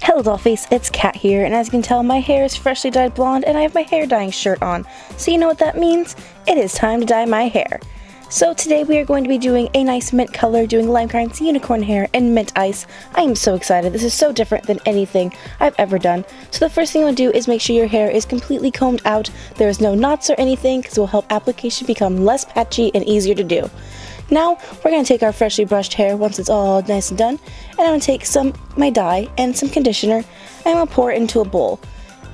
Hello Dollface, it's Kat here, and as you can tell, my hair is freshly dyed blonde and I have my hair dyeing shirt on. So you know what that means? It is time to dye my hair. So today we are going to be doing a nice mint color, doing lime currants, unicorn hair, and mint ice. I am so excited. This is so different than anything I've ever done. So the first thing you want to do is make sure your hair is completely combed out. There is no knots or anything because it will help application become less patchy and easier to do. Now, we're going to take our freshly brushed hair once it's all nice and done, and I'm going to take my dye and some conditioner, and I'm going to pour it into a bowl.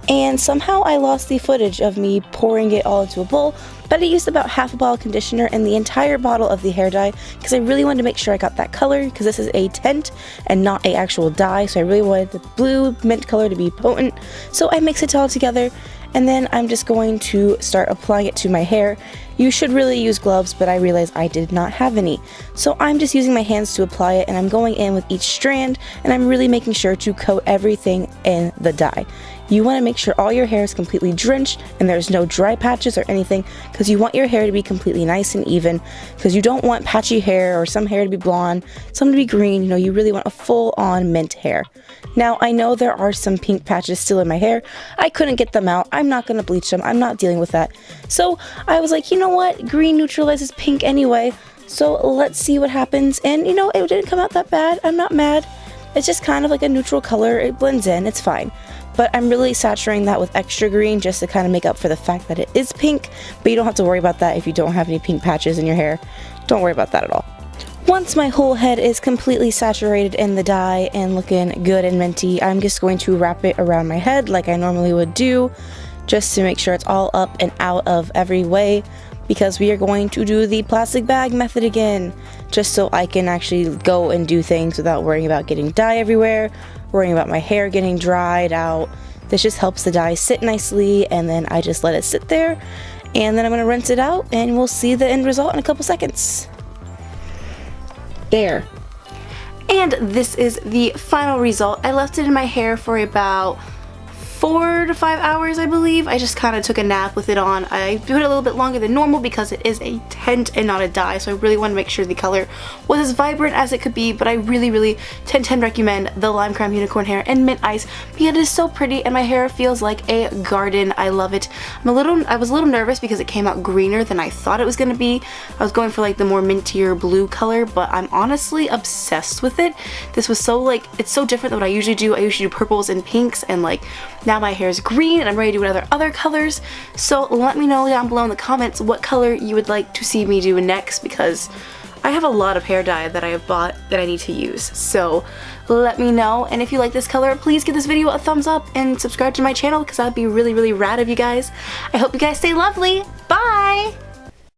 And somehow I lost the footage of me pouring it all into a bowl, but I used about half a bottle of conditioner and the entire bottle of the hair dye because I really wanted to make sure I got that color because this is a tint and not an actual dye, so I really wanted the blue mint color to be potent. So I mix it all together, and then I'm just going to start applying it to my hair. You should really use gloves, but I realized I did not have any. So I'm just using my hands to apply it, and I'm going in with each strand, and I'm really making sure to coat everything in the dye. You want to make sure all your hair is completely drenched and there's no dry patches or anything, because you want your hair to be completely nice and even, because you don't want patchy hair or some hair to be blonde, some to be green. You really want a full-on mint hair. Now, I know there are some pink patches still in my hair. I couldn't get them out. I'm not going to bleach them. I'm not dealing with that. So I was like, you know what? Green neutralizes pink anyway. So let's see what happens. And it didn't come out that bad. I'm not mad. It's just kind of like a neutral color. It blends in. It's fine. But I'm really saturating that with extra green just to kind of make up for the fact that it is pink. But you don't have to worry about that if you don't have any pink patches in your hair. Don't worry about that at all. Once my whole head is completely saturated in the dye and looking good and minty, I'm just going to wrap it around my head like I normally would do, just to make sure it's all up and out of every way, because we are going to do the plastic bag method again, just so I can actually go and do things without worrying about getting dye everywhere, worrying about my hair getting dried out. This just helps the dye sit nicely, and then I just let it sit there, and then I'm going to rinse it out, and we'll see the end result in a couple seconds. There. And this is the final result. I left it in my hair for about 4 to 5 hours, I believe. I just kind of took a nap with it on. I do it a little bit longer than normal because it is a tint and not a dye, so I really want to make sure the color was as vibrant as it could be, but I really 10/10 recommend the lime crime unicorn hair and mint ice because it is so pretty and my hair feels like a garden. I love it. I was a little nervous because it came out greener than I thought it was going to be. I was going for like the more mintier blue color, but I'm honestly obsessed with it. This was so it's so different than what I usually do. I usually do purples and pinks, and now my hair is green and I'm ready to do other colors. So let me know down below in the comments what color you would like to see me do next, because I have a lot of hair dye that I have bought that I need to use. So let me know, and if you like this color, please give this video a thumbs up and subscribe to my channel because that'd be really rad of you guys. I hope you guys stay lovely. Bye!